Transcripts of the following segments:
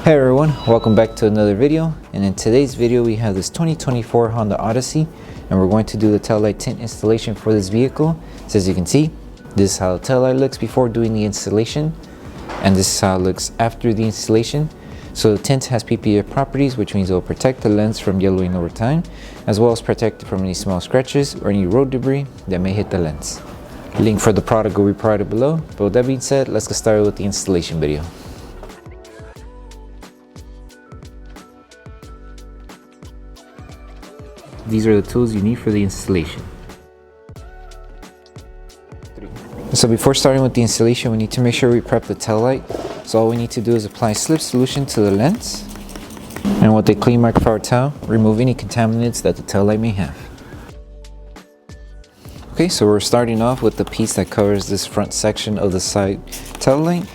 Hey everyone, welcome back to another video, and in today's video we have this 2024 Honda Odyssey and we're going to do the taillight tint installation for this vehicle. So as you can see, this is how the taillight looks before doing the installation, and this is how it looks after the installation. So the tint has PPF properties, which means it will protect the lens from yellowing over time, as well as protect it from any small scratches or any road debris that may hit the lens. Link for the product will be provided below, but with that being said, let's get started with the installation video. These are the tools you need for the installation. So before starting with the installation, we need to make sure we prep the taillight. So all we need to do is apply slip solution to the lens, and with a clean microfiber towel, remove any contaminants that the taillight may have. Okay, so we're starting off with the piece that covers this front section of the side taillight.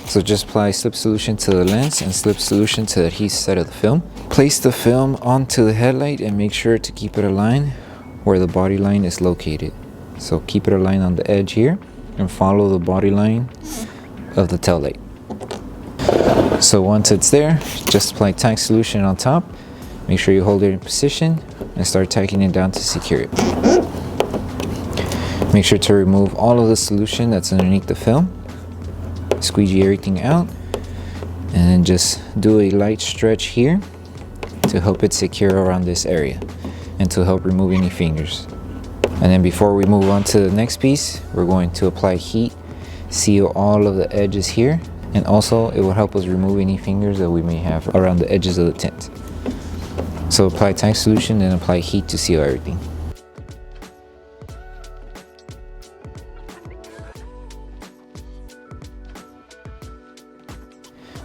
So just apply slip solution to the lens and slip solution to the adhesive side of the film. Place the film onto the headlight and make sure to keep it aligned where the body line is located. So keep it aligned on the edge here and follow the body line of the taillight. So once it's there, just apply tack solution on top. Make sure you hold it in position and start tacking it down to secure it. Make sure to remove all of the solution that's underneath the film. Squeegee everything out, and then just do a light stretch here to help it secure around this area and to help remove any fingers. And then before we move on to the next piece, we're going to apply heat, seal all of the edges here, and also it will help us remove any fingers that we may have around the edges of the tint. So apply tack solution and apply heat to seal everything.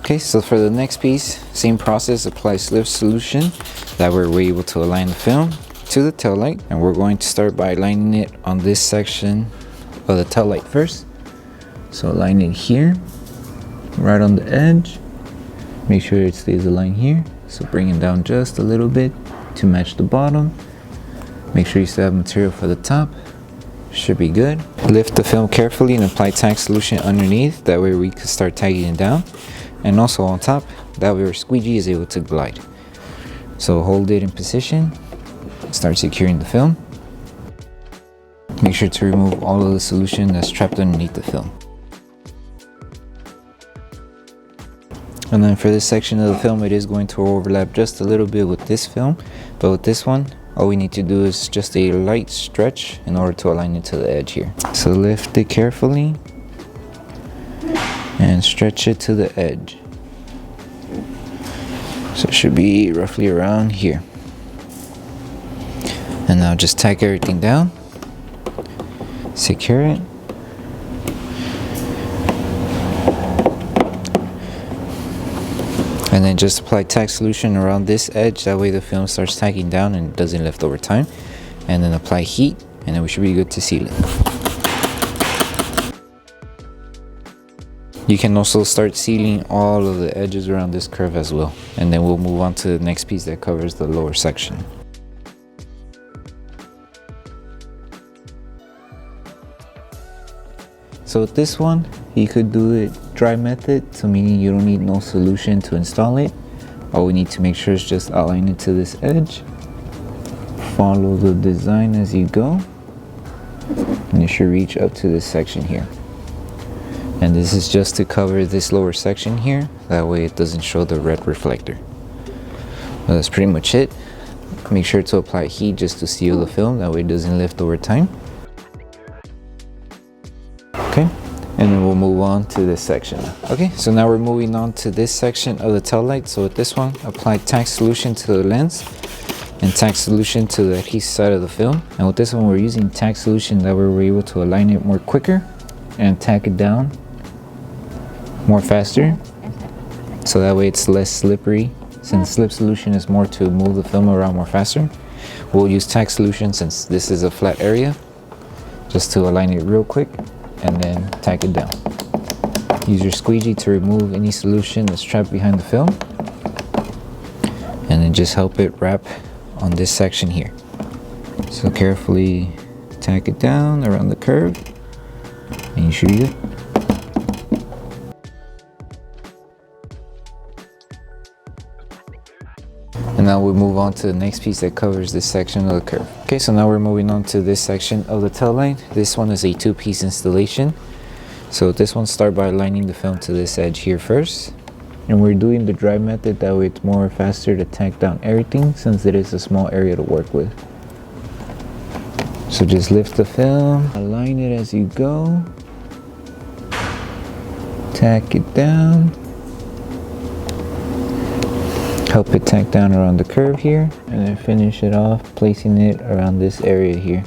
Okay, so for the next piece, same process, apply slip solution. That way we're able to align the film to the taillight, and we're going to start by aligning it on this section of the taillight first. So align it here, right on the edge. Make sure it stays aligned here. So bring it down just a little bit to match the bottom. Make sure you still have material for the top. Should be good. Lift the film carefully and apply tack solution underneath. That way we can start tagging it down. And also on top, that way our squeegee is able to glide. So hold it in position, start securing the film. Make sure to remove all of the solution that's trapped underneath the film. And then for this section of the film, it is going to overlap just a little bit with this film, but with this one, all we need to do is just a light stretch in order to align it to the edge here. So lift it carefully and stretch it to the edge. So it should be roughly around here. And now just tack everything down, secure it. And then just apply tack solution around this edge, that way the film starts tagging down and doesn't lift over time. And then apply heat, and then we should be good to seal it. You can also start sealing all of the edges around this curve as well. And then we'll move on to the next piece that covers the lower section. So with this one, you could do it dry method, so meaning you don't need no solution to install it. All we need to make sure is just align it to this edge. Follow the design as you go. And you should reach up to this section here. And this is just to cover this lower section here, that way it doesn't show the red reflector. Well, that's pretty much it. Make sure to apply heat just to seal the film, that way it doesn't lift over time. Okay, and then we'll move on to this section. Okay, so now we're moving on to this section of the taillight. So with this one, apply tack solution to the lens and tack solution to the adhesive side of the film. And with this one, we're using tack solution, that way we're able to align it more quicker and tack it down more faster, so that way it's less slippery. Since slip solution is more to move the film around more faster, we'll use tack solution since this is a flat area, just to align it real quick and then tack it down. Use your squeegee to remove any solution that's trapped behind the film, and then just help it wrap on this section here. So carefully tack it down around the curve and you should be good. And now we move on to the next piece that covers this section of the curve. Okay, so now we're moving on to this section of the tail light. This one is a 2-piece installation. So this one, start by aligning the film to this edge here first. And we're doing the dry method, that way it's more faster to tack down everything since it is a small area to work with. So just lift the film, align it as you go, tack it down, help it tack down around the curve here, and then finish it off placing it around this area here.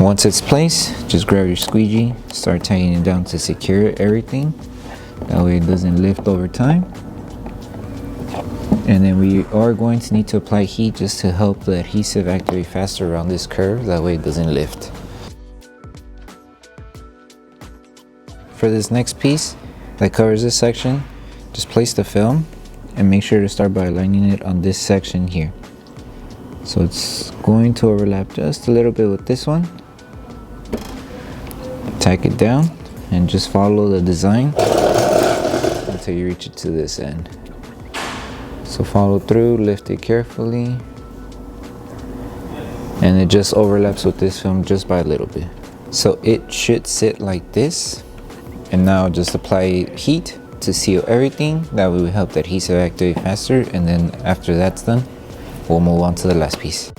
Once it's placed, just grab your squeegee, start tightening it down to secure everything. That way it doesn't lift over time. And then we are going to need to apply heat just to help the adhesive activate faster around this curve. That way it doesn't lift. For this next piece that covers this section, just place the film and make sure to start by aligning it on this section here. So it's going to overlap just a little bit with this one. Tack it down and just follow the design until you reach it to this end. So follow through, lift it carefully, and it just overlaps with this film just by a little bit. So it should sit like this. And now just apply heat to seal everything. That way we help the adhesive activate faster, and then after that's done, we'll move on to the last piece.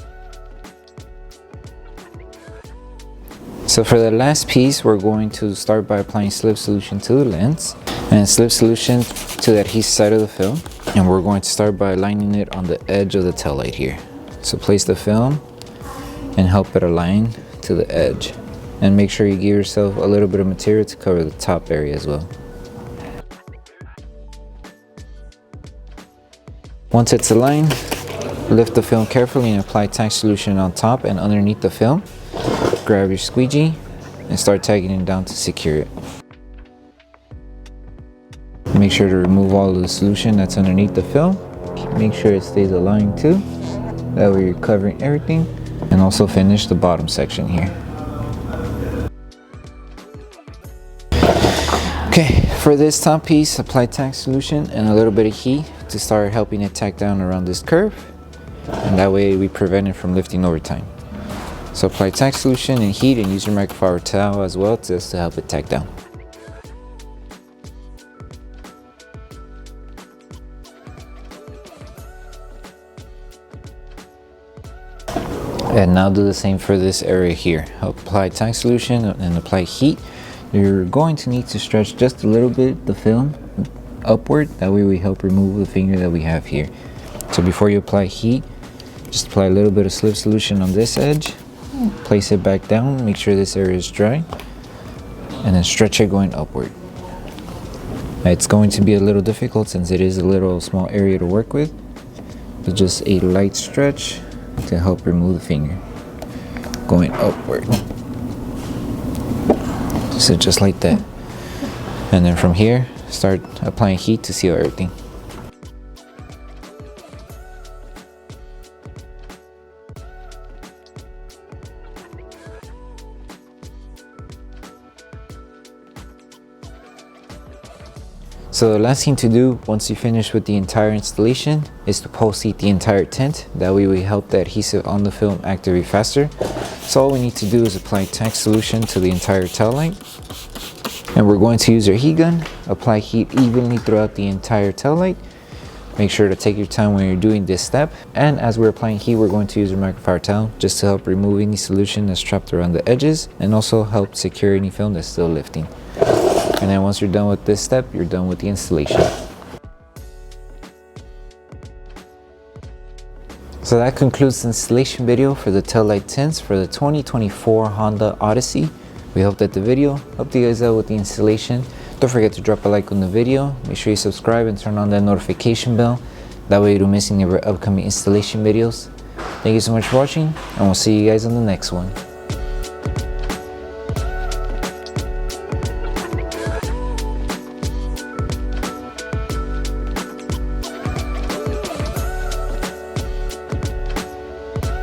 So for the last piece, we're going to start by applying slip solution to the lens and slip solution to the adhesive side of the film. And we're going to start by aligning it on the edge of the tail light here. So place the film and help it align to the edge. And make sure you give yourself a little bit of material to cover the top area as well. Once it's aligned, lift the film carefully and apply tack solution on top and underneath the film. Grab your squeegee and start tagging it down to secure it. Make sure to remove all of the solution that's underneath the film. Make sure it stays aligned too. That way you're covering everything. And also finish the bottom section here. Okay, for this top piece, apply tack solution and a little bit of heat to start helping it tack down around this curve. And that way we prevent it from lifting over time. So apply tack solution and heat, and use your microfiber towel as well just to help it tack down. And now do the same for this area here. Apply tack solution and apply heat. You're going to need to stretch just a little bit the film upward. That way we help remove the finger that we have here. So before you apply heat, just apply a little bit of slip solution on this edge. Place it back down, make sure this area is dry, and then stretch it going upward. It's going to be a little difficult since it is a little small area to work with, but just a light stretch to help remove the finger going upward. So just like that. And then from here, start applying heat to seal everything. So the last thing to do once you finish with the entire installation is to post heat the entire tint. That way we help the adhesive on the film activate faster. So all we need to do is apply tack solution to the entire tail light. And we're going to use our heat gun, apply heat evenly throughout the entire tail light. Make sure to take your time when you're doing this step. And as we're applying heat, we're going to use our microfiber towel just to help remove any solution that's trapped around the edges and also help secure any film that's still lifting. And then once you're done with this step, you're done with the installation. So that concludes the installation video for the taillight tints for the 2024 Honda Odyssey. We hope that the video helped you guys out with the installation. Don't forget to drop a like on the video. Make sure you subscribe and turn on that notification bell. That way you don't miss any of our upcoming installation videos. Thank you so much for watching, and we'll see you guys on the next one.